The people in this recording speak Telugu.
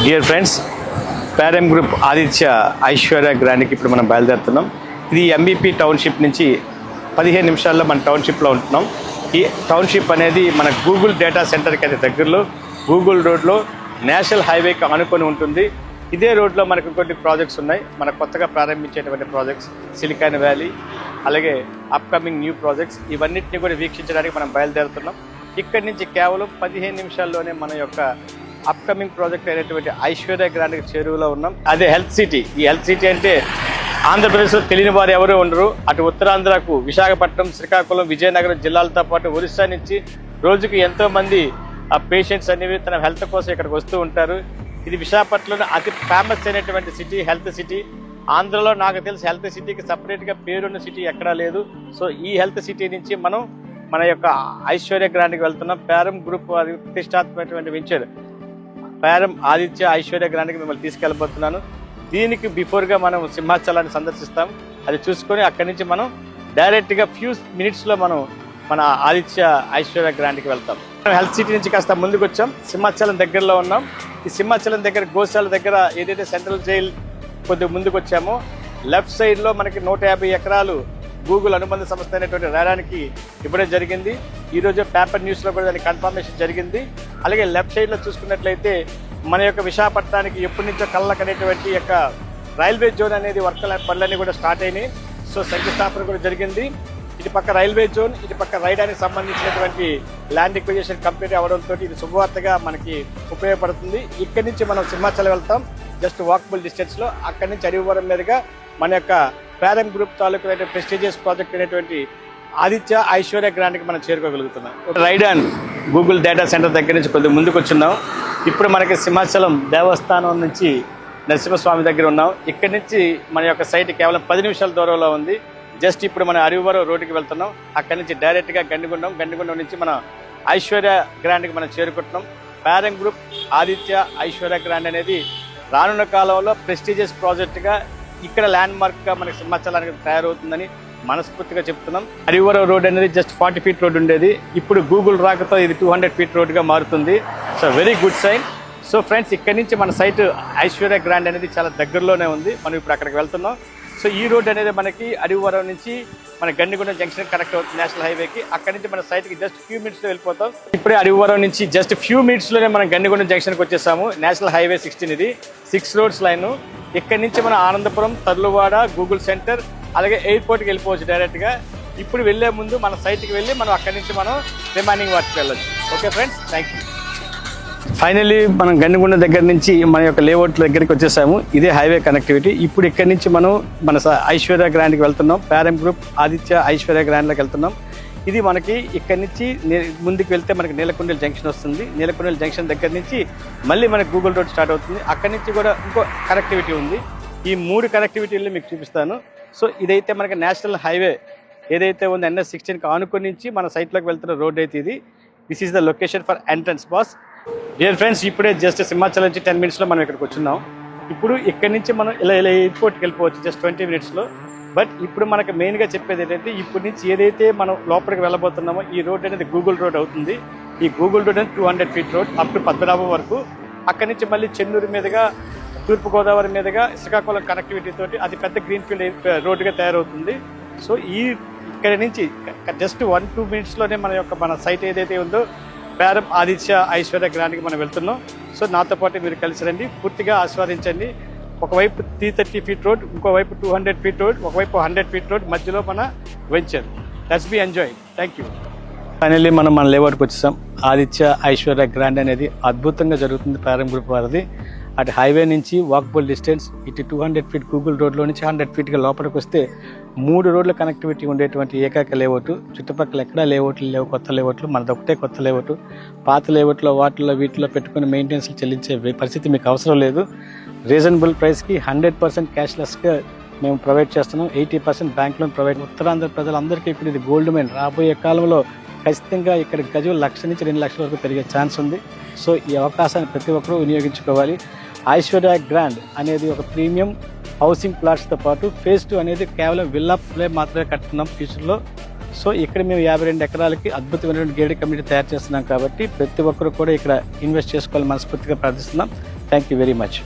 డియర్ ఫ్రెండ్స్, ప్యారమ్ గ్రూప్ ఆదిత్య ఐశ్వర్య గ్రాండ్కి ఇప్పుడు మనం బయలుదేరుతున్నాం. ఇది ఎంబీపీ టౌన్షిప్ నుంచి 15 నిమిషాల్లో మన టౌన్షిప్లో ఉంటున్నాం. ఈ టౌన్షిప్ అనేది మన గూగుల్ డేటా సెంటర్కి అయితే దగ్గరలో గూగుల్ రోడ్లో నేషనల్ హైవేకి ఆనుకొని ఉంటుంది. ఇదే రోడ్లో మనకు కొన్ని ప్రాజెక్ట్స్ ఉన్నాయి. మన కొత్తగా ప్రారంభించేటువంటి ప్రాజెక్ట్స్ సిలికాన్ వ్యాలీ, అలాగే అప్కమింగ్ న్యూ ప్రాజెక్ట్స్, ఇవన్నిటిని కూడా వీక్షించడానికి మనం బయలుదేరుతున్నాం. ఇక్కడి నుంచి కేవలం 15 నిమిషాల్లోనే మన యొక్క అప్కమింగ్ ప్రాజెక్ట్ అయినటువంటి ఐశ్వర్య గ్రాండ్కి చేరువలో ఉన్నాం. అదే హెల్త్ సిటీ. ఈ హెల్త్ సిటీ అంటే ఆంధ్రప్రదేశ్లో తెలియని వారు ఎవరూ ఉండరు. అటు ఉత్తరాంధ్రకు విశాఖపట్నం, శ్రీకాకుళం, విజయనగరం జిల్లాలతో పాటు ఒరిస్సా నుంచి రోజుకు ఎంతోమంది ఆ పేషెంట్స్ అనేవి తన హెల్త్ కోసం ఇక్కడికి వస్తూ ఉంటారు. ఇది విశాఖపట్నంలో అతి ఫేమస్ అయినటువంటి సిటీ, హెల్త్ సిటీ. ఆంధ్రలో నాకు తెలిసి హెల్త్ సిటీకి సపరేట్గా పేరున్న సిటీ ఎక్కడా లేదు. సో ఈ హెల్త్ సిటీ నుంచి మనం మన యొక్క ఐశ్వర్య గ్రాండ్కి వెళ్తున్నాం. ప్యారమ్ గ్రూప్ వారి ప్రతిష్టాత్మకమైనటువంటి వెంచర్ ప్యారమ్ ఆదిత్య ఐశ్వర్య గ్రాండ్కి మిమ్మల్ని తీసుకెళ్ళబోతున్నాను. దీనికి బిఫోర్గా మనం సింహాచలాన్ని సందర్శిస్తాం. అది చూసుకొని అక్కడి నుంచి మనం డైరెక్ట్గా ఫ్యూ మినిట్స్లో మనం మన ఆదిత్య ఐశ్వర్య గ్రాండ్కి వెళ్తాం. హెల్త్ సిటీ నుంచి కాస్త ముందుకు వచ్చాం. సింహాచలం దగ్గరలో ఉన్నాం. ఈ సింహాచలం దగ్గర గోశాల దగ్గర ఏదైతే సెంట్రల్ జైల్ కొద్దిగా ముందుకు వచ్చామో లెఫ్ట్ సైడ్లో మనకి 150 ఎకరాలు గూగుల్ అనుబంధ సంస్థ అయినటువంటి రేరానికి ఇవ్వడం జరిగింది. ఈరోజు పేపర్ న్యూస్లో కూడా దానికి కన్ఫర్మేషన్ జరిగింది. అలాగే లెఫ్ట్ సైడ్లో చూసుకున్నట్లయితే మన యొక్క విశాఖపట్నానికి ఎప్పటి నుంచో కళ్ళకనేటువంటి యొక్క రైల్వే జోన్ అనేది పనులన్నీ కూడా స్టార్ట్ అయినాయి. సో శంకుస్థాపన కూడా జరిగింది. ఇటు పక్క రైల్వే జోన్, ఇటు పక్క రైడానికి సంబంధించినటువంటి ల్యాండ్ ఎక్విజిషన్ కంప్లీట్ అవ్వడంతో ఇది శుభవార్తగా మనకి ఉపయోగపడుతుంది. ఇక్కడి నుంచి మనం సింహాచలం వెళ్తాం, జస్ట్ వాకబుల్ డిస్టెన్స్లో. అక్కడి నుంచి అడవివరం మీదుగా మన యొక్క ప్యారమ్ గ్రూప్ తాలూకు ప్రెస్టీజియస్ ప్రాజెక్ట్ అయినటువంటి ఆదిత్య ఐశ్వర్య గ్రాండ్కి మనం చేరుకోగలుగుతున్నాం. Ride and Google data center దగ్గర నుంచి కొద్దిగా ముందుకు వచ్చున్నాం. ఇప్పుడు మనకి సింహాచలం దేవస్థానం నుంచి నరసింహస్వామి దగ్గర ఉన్నాం. ఇక్కడి నుంచి మన యొక్క సైట్ కేవలం 10 నిమిషాల దూరంలో ఉంది. జస్ట్ ఇప్పుడు మనం అరివరం రోడ్డుకి వెళ్తున్నాం. అక్కడి నుంచి డైరెక్ట్గా గండిగుండం నుంచి మనం ఐశ్వర్య గ్రాండ్కి మనం చేరుకుంటున్నాం. ప్యారమ్ గ్రూప్ ఆదిత్య ఐశ్వర్య గ్రాండ్ అనేది రానున్న కాలంలో ప్రెస్టీజియస్ ప్రాజెక్టుగా ఇక్కడ ల్యాండ్ మార్క్గా మనకి సింహాచలానికి తయారవుతుందని మనస్ఫూర్తిగా చెప్తున్నాం. అరివరం రోడ్ అనేది జస్ట్ 40 ఫీట్ రోడ్ ఉండేది. ఇప్పుడు గూగుల్ రాకతో ఇది 200 ఫీట్ రోడ్గా మారుతుంది. So very good sign. So friends, ఇక్కడి నుంచి మన సైట్ ఐశ్వర్య గ్రాండ్ అనేది చాలా దగ్గరలోనే ఉంది. మనం ఇప్పుడు అక్కడికి వెళ్తున్నాం. సో ఈ రోడ్ అనేది మనకి అరివరం నుంచి మన గండిగుండం జంక్షన్ కనెక్ట్ అవుతుంది నేషనల్ హైవేకి. అక్కడి నుంచి మన సైట్కి జస్ట్ ఫ్యూ మినిట్స్లో వెళ్ళిపోతాం. ఇప్పుడే అరివరం నుంచి జస్ట్ ఫ్యూ మినిట్స్లోనే మనం గండిగుండం జంక్షన్కి వచ్చేసాము. నేషనల్ హైవే 16 ఇది 6 రోడ్స్ లైన్. ఇక్కడి నుంచి మనం ఆనందపురం, తర్లువాడ, గూగుల్ సెంటర్, అలాగే ఎయిర్పోర్ట్కి వెళ్ళిపోవచ్చు డైరెక్ట్గా. ఇప్పుడు వెళ్ళే ముందు మన సైట్కి వెళ్ళి మనం అక్కడి నుంచి మనం రిమైనింగ్ వర్క్కి వెళ్ళొచ్చు. Okay friends, thank you. Finally మనం గండిగుండం దగ్గర నుంచి మన యొక్క లేఅవుట్ దగ్గరికి వచ్చేసాము. ఇదే హైవే కనెక్టివిటీ. ఇప్పుడు ఇక్కడి నుంచి మనం మన ఐశ్వర్య గ్రాండ్కి వెళ్తున్నాం. ప్యారమ్ గ్రూప్ ఆదిత్య ఐశ్వర్య గ్రాండ్లోకి వెళ్తున్నాం. ఇది మనకి ఇక్కడి నుంచి ముందుకు వెళ్తే మనకి నీలకొండల జంక్షన్ వస్తుంది. నీలకొండల జంక్షన్ దగ్గర నుంచి మళ్ళీ మనకి గూగుల్ రోడ్ స్టార్ట్ అవుతుంది. అక్కడి నుంచి కూడా ఇంకో కనెక్టివిటీ ఉంది. ఈ 3 కనెక్టివిటీలు మీకు చూపిస్తాను. సో ఇదైతే మనకి నేషనల్ హైవే ఏదైతే ఉందో NS16కి ఆనుకొని నుంచి మన సైట్లోకి వెళ్తున్న రోడ్ అయితే ఇది. This is the location for entrance boss. Dear friends, ఇప్పుడే జస్ట్ సింహాచలం నుంచి 10 మినిట్స్లో మనం ఇక్కడికి వచ్చున్నాం. ఇప్పుడు ఇక్కడి నుంచి మనం ఇలా ఎయిర్పోర్ట్కి వెళ్ళిపోవచ్చు జస్ట్ 20 మినిట్స్లో. బట్ ఇప్పుడు మనకు మెయిన్గా చెప్పేది ఏంటంటే ఇప్పటి నుంచి ఏదైతే మనం లోపలికి వెళ్ళబోతున్నామో ఈ రోడ్ అనేది గూగుల్ రోడ్ అవుతుంది. ఈ గూగుల్ రోడ్ అనేది 200 feet road up to Padmanabham వరకు. అక్కడి నుంచి మళ్ళీ చెన్నూరు మీదుగా, తూర్పుగోదావరి మీదుగా శ్రీకాకుళం కనెక్టివిటీ తోటి అది పెద్ద గ్రీన్ఫీల్డ్ రోడ్డుగా తయారవుతుంది. సో ఇక్కడ నుంచి జస్ట్ 1-2 మినిట్స్లోనే మన సైట్ ఏదైతే ఉందో ప్యారమ్ ఆదిత్య ఐశ్వర్య గ్రాండ్కి మనం వెళ్తున్నాం. సో నాతో పాటు మీరు కలిసి రండి, పూర్తిగా ఆస్వాదించండి. ఒకవైపు 330 ఫీట్ రోడ్, ఇంకోవైపు 200 ఫీట్ రోడ్, ఒకవైపు 100 ఫీట్ రోడ్, మధ్యలో మన venture. Let's be enjoy. Thank you. Finally మనం మన లేఅవుట్కి వచ్చేసాం. ఆదిత్య ఐశ్వర్య గ్రాండ్ అనేది అద్భుతంగా జరుగుతుంది ప్యారమ్ గ్రూప్ వారిది. అటు హైవే నుంచి వాకబుల్ డిస్టెన్స్, ఇటు 200 ఫీట్ గూగుల్ రోడ్లో నుంచి 100 ఫీట్గా లోపలికి వస్తే 3 రోడ్ల కనెక్టివిటీ ఉండేటువంటి ఏకైక లేఅవుట్. చుట్టుపక్కల ఎక్కడా లేఅవుట్లు లేవు, కొత్త లేఅవుట్లు. మనది ఒకటే కొత్త లేఅవుట్. పాత లేఅవుట్లో వీటిలో పెట్టుకుని మెయింటెనెన్స్ చెల్లించే పరిస్థితి మీకు అవసరం లేదు. రీజనబుల్ ప్రైస్కి 100% క్యాష్లెస్గా మేము ప్రొవైడ్ చేస్తున్నాం. 80% బ్యాంక్ లోన్ ప్రొవైడ్. ఉత్తరాంధ్ర ప్రజలందరికీ ఇప్పుడు ఇది గోల్డ్ మైన్. రాబోయే కాలంలో ఖచ్చితంగా ఇక్కడ గజం 1,00,000 నుంచి 2 లక్షల వరకు పెరిగే ఛాన్స్ ఉంది. సో ఈ అవకాశాన్ని ప్రతి ఒక్కరూ వినియోగించుకోవాలి. ఐశ్వర్య గ్రాండ్ అనేది ఒక ప్రీమియం హౌసింగ్ ప్లాట్స్తో పాటు ఫేజ్ 2 అనేది కేవలం విల్లా ప్లే మాత్రమే కట్టుకున్నాం ఫ్యూచర్లో. సో ఇక్కడ మేము 52 ఎకరాలకి అద్భుతమైనటువంటి గేటెడ్ కమ్యూనిటీ తయారు చేస్తున్నాం కాబట్టి ప్రతి ఒక్కరు కూడా ఇక్కడ ఇన్వెస్ట్ చేసుకోవాలని మనస్ఫూర్తిగా ప్రార్థిస్తున్నాం. Thank you very much.